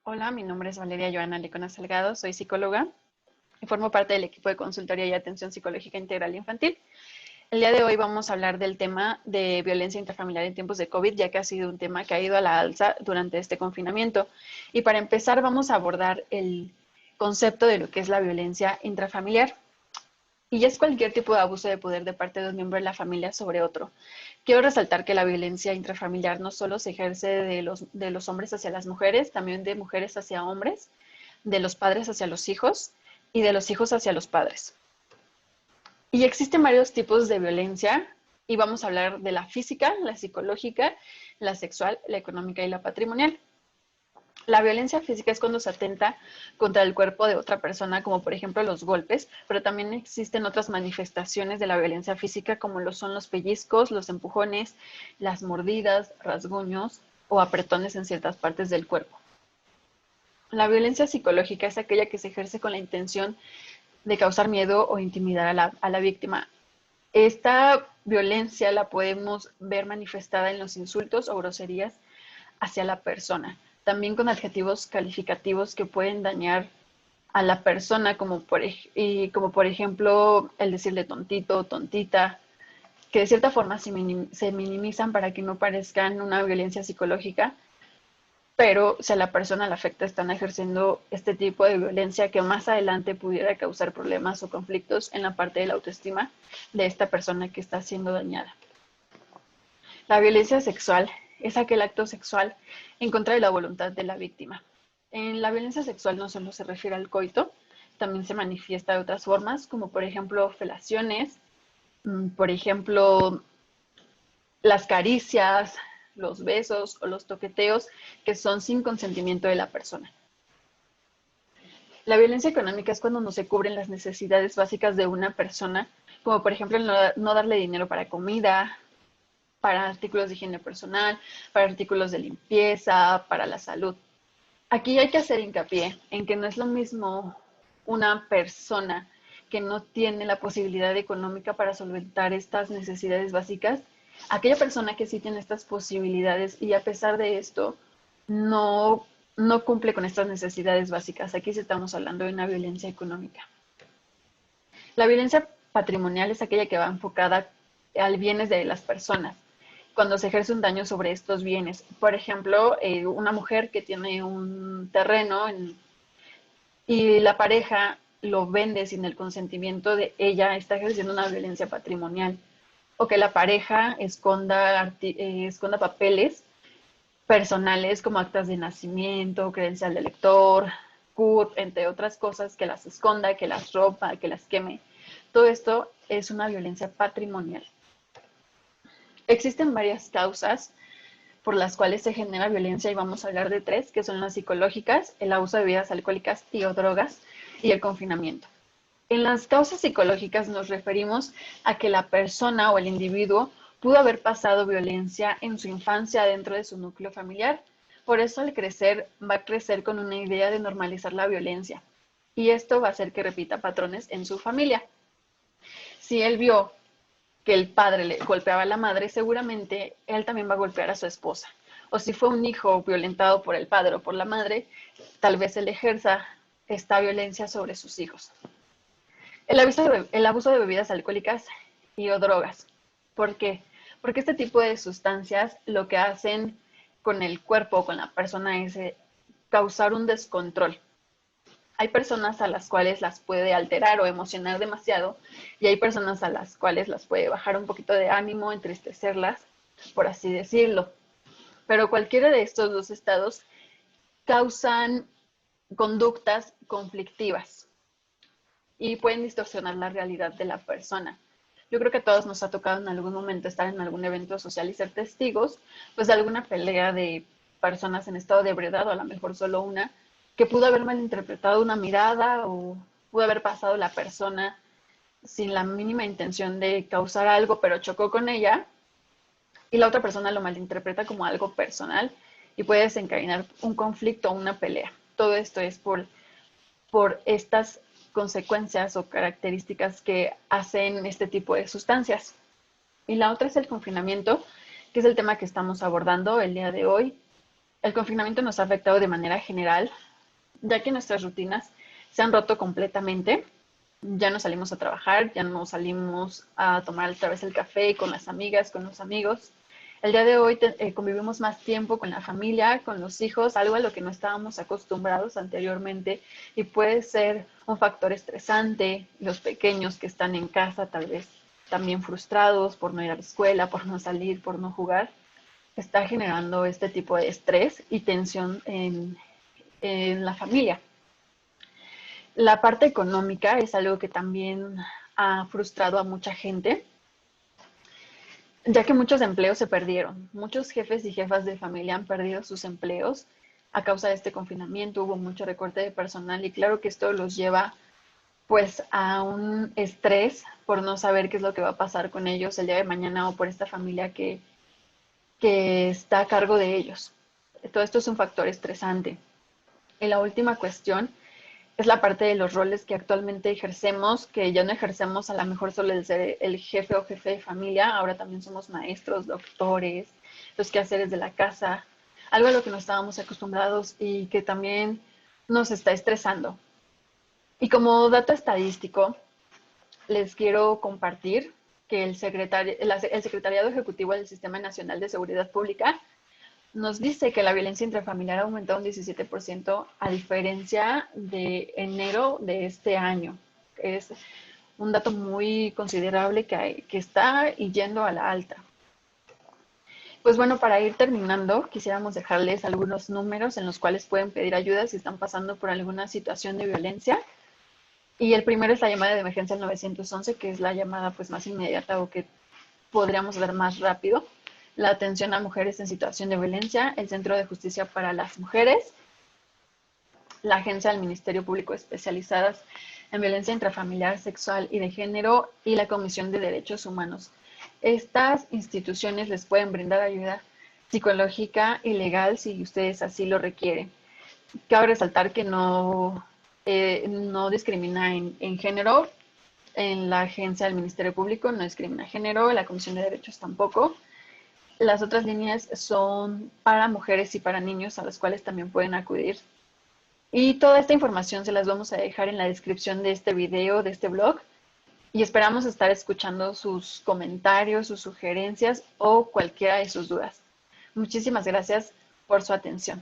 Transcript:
Hola, mi nombre es Valeria Joana Licona Salgado, soy psicóloga y formo parte del equipo de consultoría y atención psicológica integral infantil. El día de hoy vamos a hablar del tema de violencia intrafamiliar en tiempos de COVID, ya que ha sido un tema que ha ido a la alza durante este confinamiento. Y para empezar vamos a abordar el concepto de lo que es la violencia intrafamiliar. Y es cualquier tipo de abuso de poder de parte de un miembro de la familia sobre otro. Quiero resaltar que la violencia intrafamiliar no solo se ejerce de los hombres hacia las mujeres, también de mujeres hacia hombres, de los padres hacia los hijos y de los hijos hacia los padres. Y existen varios tipos de violencia y vamos a hablar de la física, la psicológica, la sexual, la económica y la patrimonial. La violencia física es cuando se atenta contra el cuerpo de otra persona, como por ejemplo los golpes, pero también existen otras manifestaciones de la violencia física, como lo son los pellizcos, los empujones, las mordidas, rasguños o apretones en ciertas partes del cuerpo. La violencia psicológica es aquella que se ejerce con la intención de causar miedo o intimidar a la víctima. Esta violencia la podemos ver manifestada en los insultos o groserías hacia la persona, también con adjetivos calificativos que pueden dañar a la persona, como por ejemplo el decirle tontito, tontita, que de cierta forma se minimizan para que no parezcan una violencia psicológica, pero si a la persona le afecta, están ejerciendo este tipo de violencia que más adelante pudiera causar problemas o conflictos en la parte de la autoestima de esta persona que está siendo dañada. La violencia sexual es aquel acto sexual en contra de la voluntad de la víctima. En la violencia sexual no solo se refiere al coito, también se manifiesta de otras formas, como por ejemplo felaciones, por ejemplo las caricias, los besos o los toqueteos que son sin consentimiento de la persona. La violencia económica es cuando no se cubren las necesidades básicas de una persona, como por ejemplo no darle dinero para comida, para artículos de higiene personal, para artículos de limpieza, para la salud. Aquí hay que hacer hincapié en que no es lo mismo una persona que no tiene la posibilidad económica para solventar estas necesidades básicas, aquella persona que sí tiene estas posibilidades y a pesar de esto no, no cumple con estas necesidades básicas. Aquí sí estamos hablando de una violencia económica. La violencia patrimonial es aquella que va enfocada al bienes de las personas cuando se ejerce un daño sobre estos bienes. Por ejemplo, una mujer que tiene un terreno y la pareja lo vende sin el consentimiento de ella, está ejerciendo una violencia patrimonial. O que la pareja esconda papeles personales como actas de nacimiento, credencial de lector, CURP, entre otras cosas, que las esconda, que las roba, que las queme. Todo esto es una violencia patrimonial. Existen varias causas por las cuales se genera violencia y vamos a hablar de tres, que son las psicológicas, el abuso de bebidas alcohólicas y o drogas y el confinamiento. En las causas psicológicas nos referimos a que la persona o el individuo pudo haber pasado violencia en su infancia dentro de su núcleo familiar. Por eso al crecer va a crecer con una idea de normalizar la violencia. Y esto va a hacer que repita patrones en su familia. Si él vio que el padre le golpeaba a la madre, seguramente él también va a golpear a su esposa. O si fue un hijo violentado por el padre o por la madre, tal vez él ejerza esta violencia sobre sus hijos. El abuso de bebidas alcohólicas y o drogas. ¿Por qué? Porque este tipo de sustancias lo que hacen con el cuerpo o con la persona es causar un descontrol. Hay personas a las cuales las puede alterar o emocionar demasiado y hay personas a las cuales las puede bajar un poquito de ánimo, entristecerlas, por así decirlo. Pero cualquiera de estos dos estados causan conductas conflictivas y pueden distorsionar la realidad de la persona. Yo creo que a todos nos ha tocado en algún momento estar en algún evento social y ser testigos, pues de alguna pelea de personas en estado de ebriedad o a lo mejor solo una, que pudo haber malinterpretado una mirada o pudo haber pasado la persona sin la mínima intención de causar algo, pero chocó con ella y la otra persona lo malinterpreta como algo personal y puede desencadenar un conflicto o una pelea. Todo esto es por estas consecuencias o características que hacen este tipo de sustancias. Y la otra es el confinamiento, que es el tema que estamos abordando el día de hoy. El confinamiento nos ha afectado de manera general, ya que nuestras rutinas se han roto completamente. Ya no salimos a trabajar, ya no salimos a tomar otra vez el café con las amigas, con los amigos. El día de hoy convivimos más tiempo con la familia, con los hijos, algo a lo que no estábamos acostumbrados anteriormente y puede ser un factor estresante. Los pequeños que están en casa tal vez también frustrados por no ir a la escuela, por no salir, por no jugar, está generando este tipo de estrés y tensión en la familia. La parte económica es algo que también ha frustrado a mucha gente, ya que muchos empleos se perdieron. Muchos jefes y jefas de familia han perdido sus empleos a causa de este confinamiento. Hubo mucho recorte de personal y claro que esto los lleva pues a un estrés por no saber qué es lo que va a pasar con ellos el día de mañana o por esta familia que está a cargo de ellos. Todo esto es un factor estresante. Y la última cuestión es la parte de los roles que actualmente ejercemos, que ya no ejercemos a lo mejor solo el ser el jefe o jefe de familia, ahora también somos maestros, doctores, los quehaceres de la casa, algo a lo que no estábamos acostumbrados y que también nos está estresando. Y como dato estadístico, les quiero compartir que el Secretariado Ejecutivo del Sistema Nacional de Seguridad Pública nos dice que la violencia intrafamiliar ha aumentado un 17% a diferencia de enero de este año. Es un dato muy considerable que está yendo a la alta. Pues bueno, para ir terminando, quisiéramos dejarles algunos números en los cuales pueden pedir ayuda si están pasando por alguna situación de violencia. Y el primero es la llamada de emergencia al 911, que es la llamada pues más inmediata o que podríamos ver más rápido. La atención a mujeres en situación de violencia, el Centro de Justicia para las Mujeres, la Agencia del Ministerio Público especializadas en violencia intrafamiliar, sexual y de género y la Comisión de Derechos Humanos. Estas instituciones les pueden brindar ayuda psicológica y legal si ustedes así lo requieren. Cabe resaltar que no discrimina en género. En la agencia del Ministerio Público no discrimina género, la Comisión de Derechos tampoco. Las otras líneas son para mujeres y para niños a las cuales también pueden acudir. Y toda esta información se las vamos a dejar en la descripción de este video, de este blog. Y esperamos estar escuchando sus comentarios, sus sugerencias o cualquiera de sus dudas. Muchísimas gracias por su atención.